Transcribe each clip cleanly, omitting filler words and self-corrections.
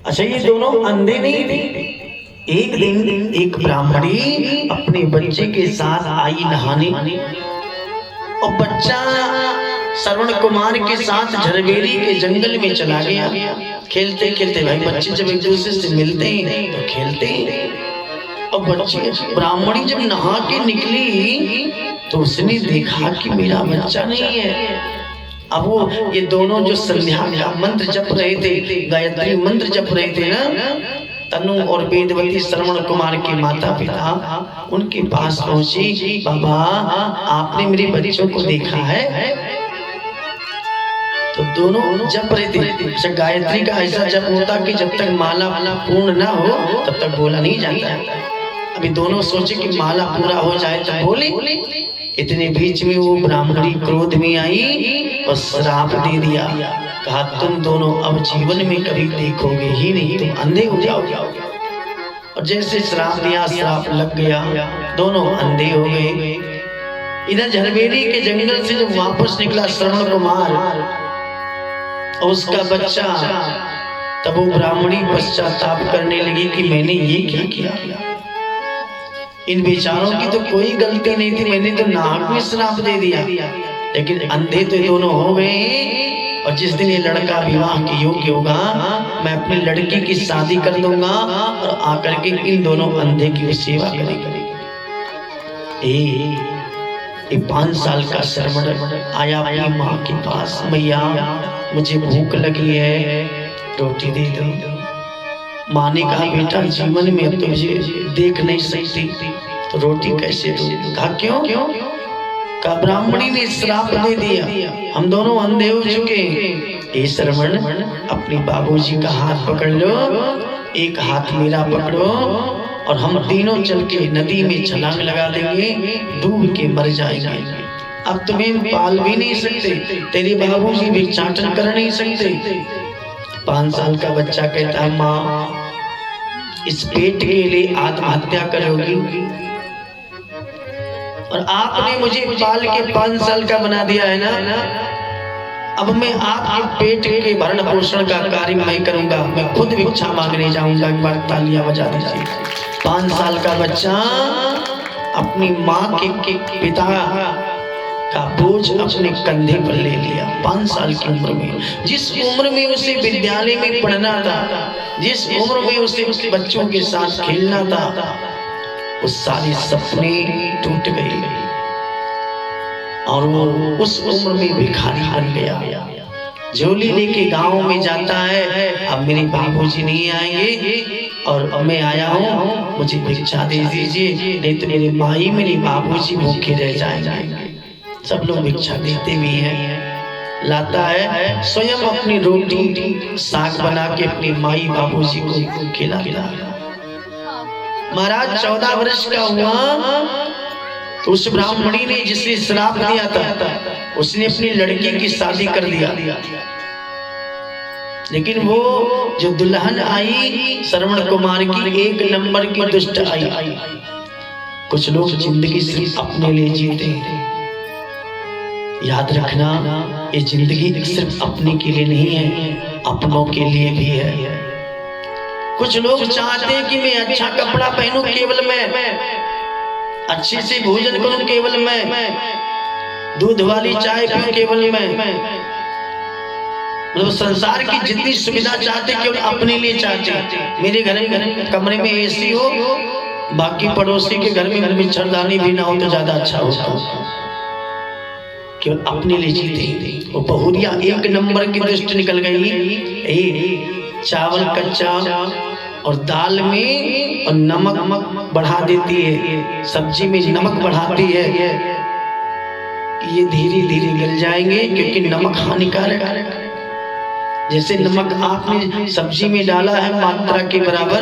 अच्छा, ये दोनों अंधे नहीं थे। एक दिन एक ब्राह्मणी अपने बच्चे के साथ आई नहाने, और बच्चा श्रवण कुमार के साथ झरबेरी के जंगल में चला गया। खेलते खेलते, भाई बच्चे जब एक दूसरे से मिलते हैं तो खेलते हैं, और बच्चे ब्राह्मणी जब नहा के निकली तो उसने देखा कि मेरा बच्चा नहीं है। अब वो ये दोनों जो संध्या का मंत्र जप रहे थे, गायत्री मंत्र जप रहे थे ना, तनु और वेदवती श्रवण कुमार के माता पिता उनके पास पहुंची। बाबा, आपने मेरे बच्चों को देखा है? तो दोनों जप रहे थे। गायत्री का ऐसा जप होता कि जब तक माला पूर्ण ना हो तब तक बोला नहीं जाता है। अभी दोनों सोचे कि माला पूरा हो जाए तो बोले। इतने बीच में वो ब्राह्मणी क्रोध में आई और श्राप दे दिया। कहा, तुम दोनों अब जीवन में कभी देखोगे ही नहीं, तुम अंधे हो जाओगे। और जैसे श्राप दिया, श्राप लग गया, दोनों अंधे हो गए। इधर झरबेरी के जंगल से जब वापस निकला श्रवण कुमार और उसका बच्चा, तब वो ब्राह्मणी पश्चाताप करने लगी कि मैंने ये क्या किया। इन बेचारों की तो कोई गलती नहीं थी, मैंने तो नाक में श्राप दे दिया। लेकिन अंधे तो दोनों हो गए, और जिस दिन ये लड़का विवाह के योग्य होगा, मैं अपनी लड़की की शादी कर दूंगा और आकर के इन दोनों अंधे की सेवा करेगा। 5 साल का श्रवण आया अपनी माँ के पास, मैया मुझे भूख लगी है, रोटी दे दो। माँ ने कहा, बेटा जीवन में अब तुझे देख नहीं सकती तो रोटी कैसे दो? कहा, क्यों? कहा, ब्राह्मणी ने श्राप दे दिया, हम दोनों अंधे हो चुके। ए श्रवण, अपने बाबूजी का हाथ पकड़ लो, एक हाथ मेरा पकड़ो, और हम तीनों चल के नदी में छलांग लगा देंगे, डूब के मर जाएंगे। अब तुम्हें पाल भी नहीं सकते, तेरे बाबूजी भिक्षाटन कर नहीं सकते। 5 साल का बच्चा कहता है, माँ इस पेट के लिए आत्महत्या करोगी, और आपने मुझे पाल के 5 साल का बना दिया है ना, अब मैं आपके पेट के भरण पोषण का कार्य मैं करूंगा, मैं खुद भिक्षा मांगने जाऊंगा। एक बार तालियां बजा दीजिए। 5 साल का बच्चा अपनी माँ के पिता का बोझ अपने कंधे पर ले लिया। 5 साल की उम्र में, जिस उम्र में उसे विद्यालय में पढ़ना था, जिस उम्र में उसे बच्चों के साथ खेलना था, वो सारे सपने टूट गए और वो उस उम्र में भिखारी बन गया। झोली लेके गांव में जाता है, अब मेरे बाबूजी नहीं आएंगे और मैं आया हूँ, मुझे भिक्षा दे दीजिए, नहीं तो मेरे माई मेरे बाबूजी भूखे रह जाएंगे। सब लोग भिक्षा देते भी हैं। लाता है, स्वयं अपनी रोटी साग बना के अपनी माई बाबूजी को खिलाता। महाराज 14 वर्ष का हुआ तो उस ब्राह्मणी ने जिसने श्राप दिया था, उसने अपनी लड़की की शादी कर दिया। लेकिन वो जो दुल्हन आई श्रवण कुमार की, 1 नंबर की दुष्ट आई। कुछ लोग जिंदगी सिर्फ अपने लिए जीते हैं। याद रखना, ये जिंदगी सिर्फ अपने के लिए नहीं है, अपनों के लिए भी है। कुछ लोग चाहते हैं कि मैं अच्छा कपड़ा पहनूं केवल मैं, अच्छे से भोजन करूं केवल मैं, दूध वाली चाय पीऊं केवल मैं। मतलब संसार की जितनी सुविधा चाहते केवल अपने लिए चाहते। मेरे घर कमरे में एसी हो, बाकी पड़ोसी के घर में मच्छरदानी भी ना हो तो ज्यादा अच्छा होता। केवल अपने लिए जीते। वो बहुरिया 1 नंबर की दुष्ट निकल गई। चावल कच्चा और दाल में और नमक बढ़ा देती है, सब्जी में नमक बढ़ाती है, ये धीरे धीरे गल जाएंगे क्योंकि नमक हानिकारक है। जैसे नमक आपने सब्जी में डाला है मात्रा के बराबर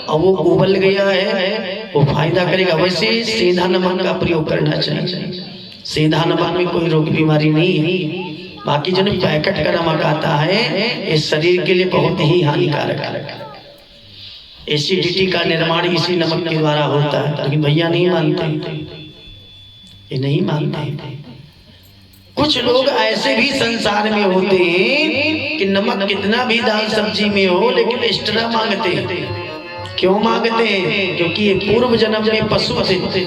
और वो उबल गया है, वो फायदा करेगा। वैसे सीधा नमक का प्रयोग करना चाहिए। सीधा नमक में कोई रोग बीमारी नहीं है। बाकी जो पैकेट का नमक आता है ये शरीर के लिए बहुत ही हानिकारक है। एसिडिटी का निर्माण इसी नमक के द्वारा होता है, लेकिन भैया नहीं मानते, ये नहीं मानते। कुछ लोग ऐसे भी संसार में होते हैं कि नमक कितना भी दाल सब्जी में हो लेकिन एक्स्ट्रा मांगते हैं। क्यों मांगते हैं? क्योंकि ये पूर्व जन्म में पशु थे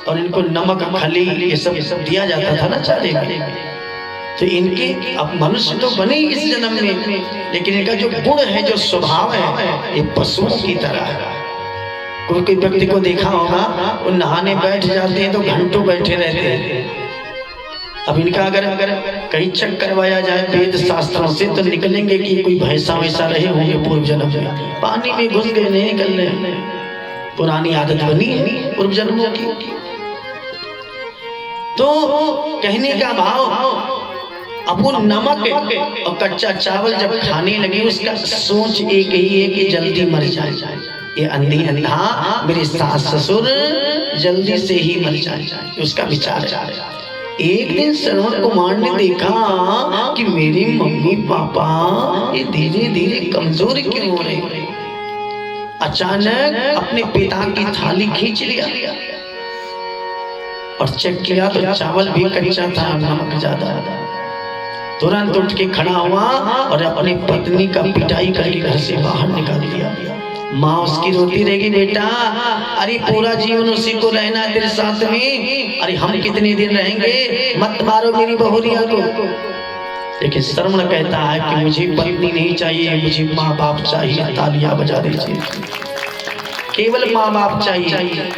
और इनको नमक खली ये सब दिया जाता था ना चारे में। तो इनके अब मनुष्य तो बने इस जन्म में, लेकिन इनका जो गुण है, जो स्वभाव है, ये पशुओं की तरह है। कोई व्यक्ति को देखा होगा, वो नहाने बैठ जाते हैं तो घंटों बैठे रहते हैं। अब इनका अगर कहीं चेक करवाया जाए वेद शास्त्रों से तो निकलेंगे कि कोई भैंसा वैसा रहे होंगे पूर्व जन्म में, पानी में घुस गए, नहीं निकल रहे। पुरानी आदत बनी है पूर्व जन्मों की। तो कहने का भाव, अब वो नमक और कच्चा चावल जब खाने लगे, उसका सोच एक ही है कि जल्दी मर जाए। ये अंधी अंधा मेरे सास ससुर जल्दी से ही मर जाए, उसका विचार है। एक दिन श्रवण कुमार ने देखा कि मेरी मम्मी पापा ये धीरे धीरे कमजोर क्यों हो रहे। अचानक अपने पिता की थाली खींच लिया और चेक किया तो चावल भी कच्चा था, नमक ज्यादा। तुरंत उठ के खड़ा हुआ और अपनी पत्नी का पिटाई करके घर से बाहर निकाल दिया। माँ उसकी रोती रहेगी, बेटा अरे पूरा जीवन उसी को रहना तेरे साथ में, अरे हम कितने दिन रहेंगे, मत मारो मेरी बहुरिया को। लेकिन श्रवण कहता है कि मुझे पत्नी नहीं चाहिए, मुझे माँ बाप चाहिए। तालियां बजा दीजिए। केवल माँ बाप चाहिए,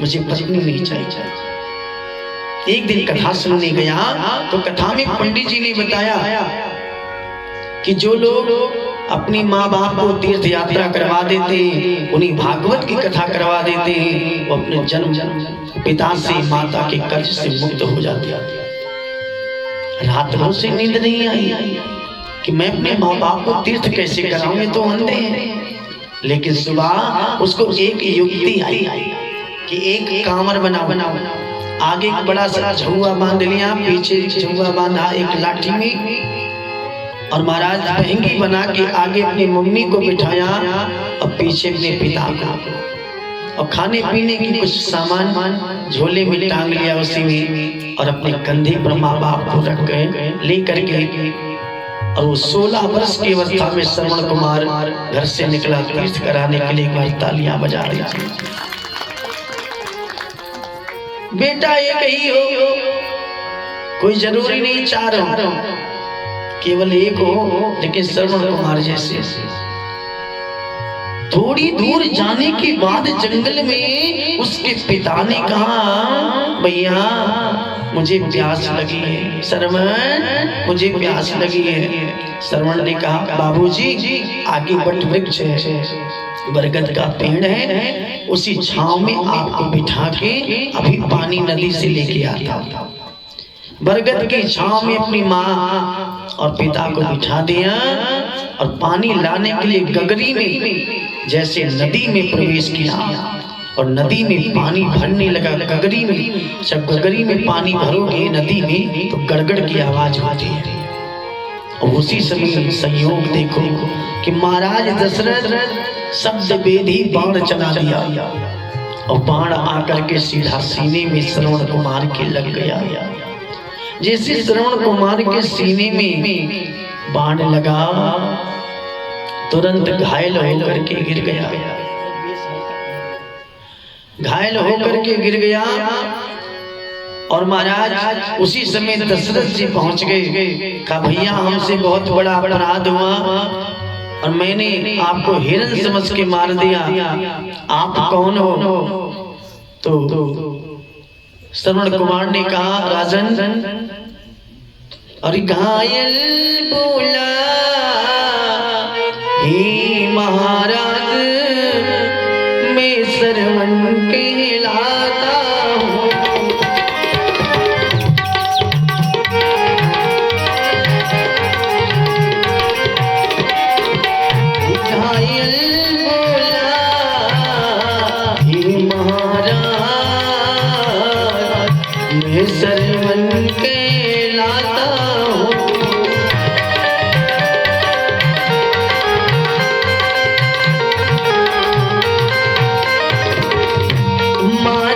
मुझे पत्नी नहीं चाहिए। एक दिन कथा सुनने गया तो कथा में पंडित जी ने बताया कि जो लोग अपनी माँ बाप को तीर्थ यात्रा करवा देते हैं, उन्हीं भागवत की कथा करवा देते हैं, वो अपने जन्म पिता से माता के कर्ज से मुक्त हो जाते हैं। रात भर से नींद नहीं आई कि मैं अपने माँ बाप को तीर्थ कैसे कराऊं, ये तो अंधे हैं। लेकिन सुबह उसको एक युक्ति आई कि एक कांवर बनाओ, आगे एक बड़ा सा झुआ बांध लिया, पीछे झुआ बांधा एक लाठी में, और महाराज बहंगी बना के आगे अपनी मम्मी को बिठाया और पीछे अपने पिता को, और खाने पीने की कुछ सामान झोले में टांग लिया उसी में, और अपने कंधे पर माँ बाप को रख गए लेकर के। और वो 16 वर्ष की अवस्था में श्रवण कुमार घर से निकला तीर्थ कराने के लिए। तालियां बजा दीजिए। बेटा एक ही हो, कोई जरूरी नहीं चार हो, केवल एक हो, लेकिन श्रवण कुमार जैसे। थोड़ी दूर जाने के बाद जंगल में उसके पिता ने कहा, भैया मुझे प्यास लगी है, श्रवण मुझे प्यास लगी है। श्रवण ने कहा, बाबूजी आगे वट वृक्ष है, बरगद का पेड़ है, उसी छांव में आपको बिठा के अभी पानी नदी से लेके आता। बरगद की छांव में अपनी माँ और पिता को बिठा दिया और पानी लाने के लिए गगरी में जैसे नदी में प्रवेश किया और नदी में पानी भरने लगा। गगरी में जब गगरी में पानी भरोगे नदी में तो गड़गड़ की आवाज होती है। और उसी समय संयोग देखो कि महाराज दशरथ शब्द वेदी बाण चला दिया और बाण आकर के सीधा सीने में श्रवण कुमार के लग गया। जैसे श्रवण कुमार के सीने में बाण लगा, तुरंत घायल होकर के गिर गया। घायल होकर के गिर गया और महाराज उसी समय दशरथ जी पहुंच गए। कहा, भैया हमसे बहुत बड़ा अपराध हुआ और मैंने आपको हिरण समझ के मार दिया, आप कौन हो? तो श्रवण कुमार ने कहा, राजन और घायल बोला, हे महाराज मैं श्रवण कहलाता हूँ। घायल बोला, हे महाराज मैं श्रवण कहलाता हूँ। माँ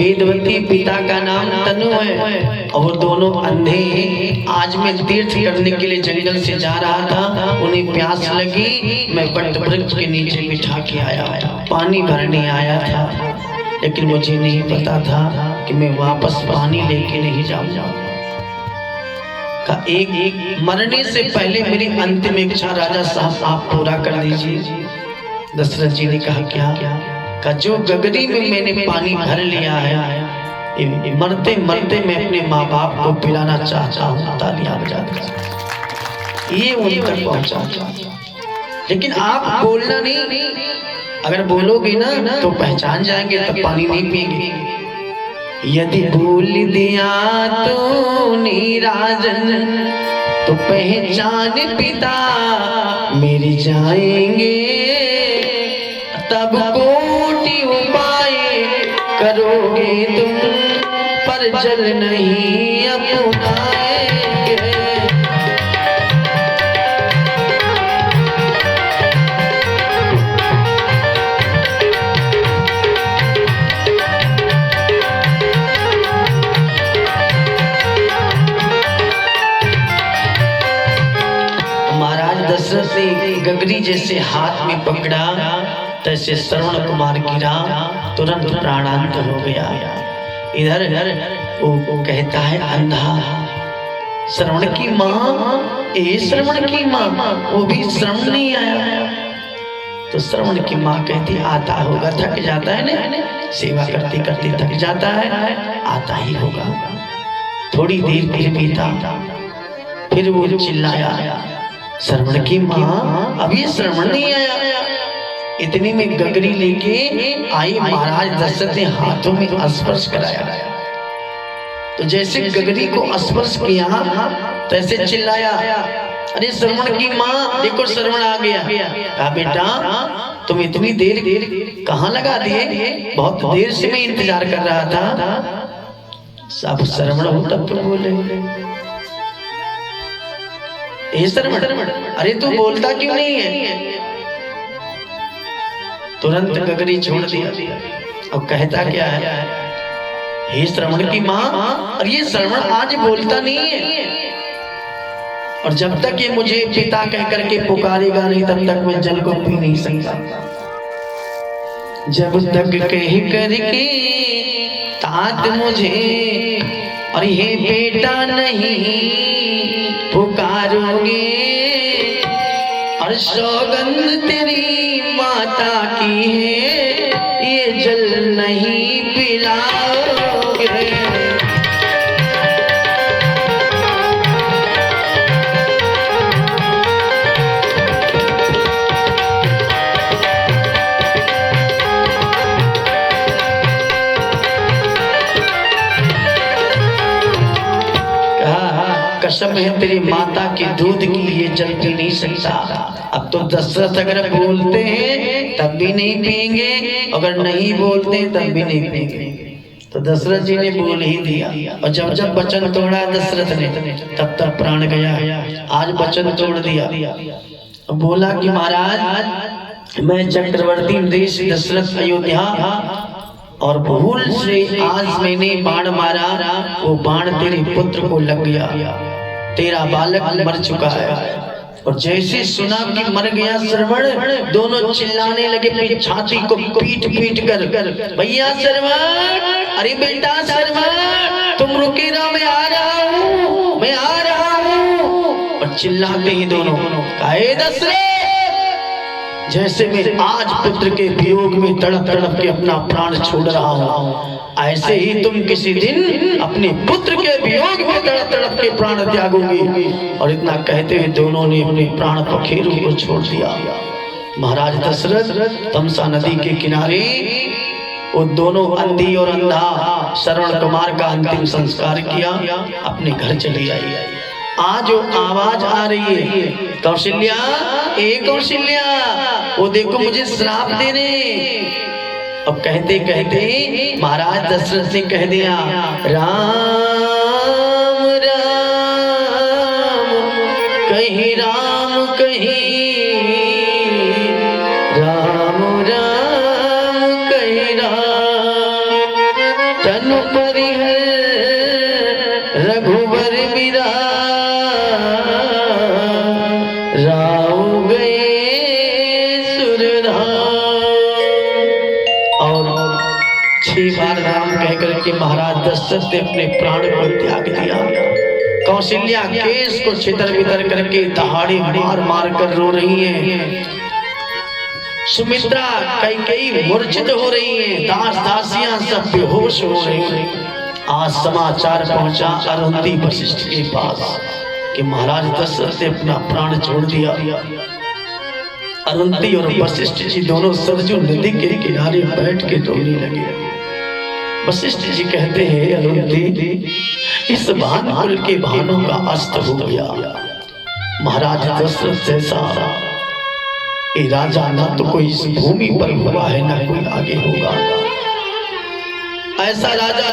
वेदवती पिता का नाम तनु है और वो दोनों अंधे हैं। आज मैं तीर्थ करने के लिए जंगल से जा रहा था, उन्हें प्यास लगी, मैं वट वृक्ष के नीचे बिठा के आया, पानी भरने आया था, लेकिन मुझे नहीं पता था कि मैं वापस पानी लेके नहीं जाऊंगा। का एक मरने से पहले मेरी अंतिम इच्छा राजा साहब आप पूरा कर दीजिए। दशरथ जी ने कहा क्या? का जो गगरी में मैंने पानी भर लिया है, मरते मरते मैं अपने माँ बाप को पिलाना चाहता हूँ, तालियां बजाकर ये उन तक पहुंचा। लेकिन आप बोलना नहीं, अगर बोलोगे ना तो पहचान जाएंगे, तब पानी नहीं पिएंगे। यदि भूल दिया तूने राजन तो पहचान पिता मेरी जाएंगे, तब कोटि उपाय करोगे तुम पर जल नहीं अपनाएंगे। दशरथ ने गगरी जैसे हाथ में पकड़ा, तैसे श्रवण कुमार गिरा, तुरंत प्राणांत हो गया। इधर वो कहता है अंधा, श्रवण की माँ, ए श्रवण की माँ, वो भी श्रवण नहीं आया। तो श्रवण की माँ कहती आता होगा, थक जाता है ना, सेवा करते करते थक जाता है, आता ही होगा। थोड़ी देर फिर बीता, फिर वो चिल्लाया श्रवण की माँ, अभी श्रवण नहीं आया। इतनी में गगरी लेके आई, महाराज दशरथ ने हाथों में स्पर्श कराया। तो जैसे गगरी को स्पर्श किया, तैसे चिल्लाया अरे श्रवण की माँ, देखो श्रवण आ गया। कहा बेटा तुम इतनी देर कहाँ लगा दिए, बहुत देर से मैं इंतजार कर रहा था। सब श्रवण हो तब तो बोले, श्रवण, अरे तू बोलता क्यों नहीं है? तुरंत गगरी छोड़ दिया। अब कहता क्या है, हे श्रवण की माँ, और ये श्रवण आज बोलता नहीं है, और जब तक ये मुझे पिता कह करके पुकारेगा नहीं, तब तक मैं जल को पी नहीं सकता। जब तक कह करके तात मुझे और ये बेटा नहीं पुकारोगे, और सौगंध तेरी माता की है, ये जल नहीं पिलाओगे। कसम है तेरी माता के दूध की, ये जल पी नहीं सकता। अब तो दशरथ अगर बोलते हैं तब भी नहीं पिएंगे, अगर नहीं बोलते तब भी नहीं पिएंगे। तो दशरथ जी ने बोल ही दिया, और जब जब वचन तोड़ा दशरथ ने, तब तक प्राण गया। आज वचन तोड़ दिया, बोला कि महाराज मैं चक्रवर्ती देश दशरथ अयोध्या, और भूल से आज मैंने बाण मारा, वो बाण तेरे पुत्र को लग गया, तेरा बालक मर चुका है। और जैसे सुना कि मर गया श्रवण, दोनों चिल्लाने लगे, छाती को पीट पीट कर, भैया श्रवण, अरे बेटा श्रवण, तुम रुके ना, मैं आ रहा हूँ, मैं आ रहा हूँ। और चिल्लाते ही दोनों, काहे दशरथ, जैसे मैं आज पुत्र के वियोग में तड़प तड़प के अपना प्राण छोड़ रहा हूँ, ऐसे ही तुम किसी दिन अपने पुत्र के वियोग में तड़प तड़प के प्राण त्यागोगे। और इतना कहते हुए दोनों ने अपने प्राण पखेरु को छोड़ दिया। महाराज दशरथ तमसा नदी के किनारे वो दोनों अंधी और अंधा श्रवण कुमार का अंतिम संस्कार किया, अपने घर चली आई। आज जो आवाज आ रही है, कौशल्या, ए कौशल्या, वो देखो मुझे श्राप दे रहे। अब कहते कहते महाराज दशरथ ने कह दिया, राम राम कहीं, राम कहीं, राम राम कहीं, राम तन रघुवर बिरा राव गए सुरधाम। और 6 बार राम कह करके महाराज दशरथ ने अपने प्राण को त्याग दिया। कौशल्या केस को छितर बितर करके दहाड़ी मार मार कर रो रही है। सुमित्रा कई मूर्छित हो रही है। दास दासियां सब बेहोश हो रही हैं। आज समाचार पहुंचा अरुंधति वशिष्ठ के पास कि महाराज दशरथ ने अपना प्राण छोड़ दिया। अरुंधति और वशिष्ठ जी दोनों सरजू नदी के किनारे बैठ के रोने लगे। वशिष्ठ जी कहते हैं अरुंधति, इस भानुकुल के भानों का अस्त हो गया। महाराज दशरथ जैसा ये राजा ना तो कोई इस भूमि पर हुआ है ना कोई आगे होगा। ऐसा राजा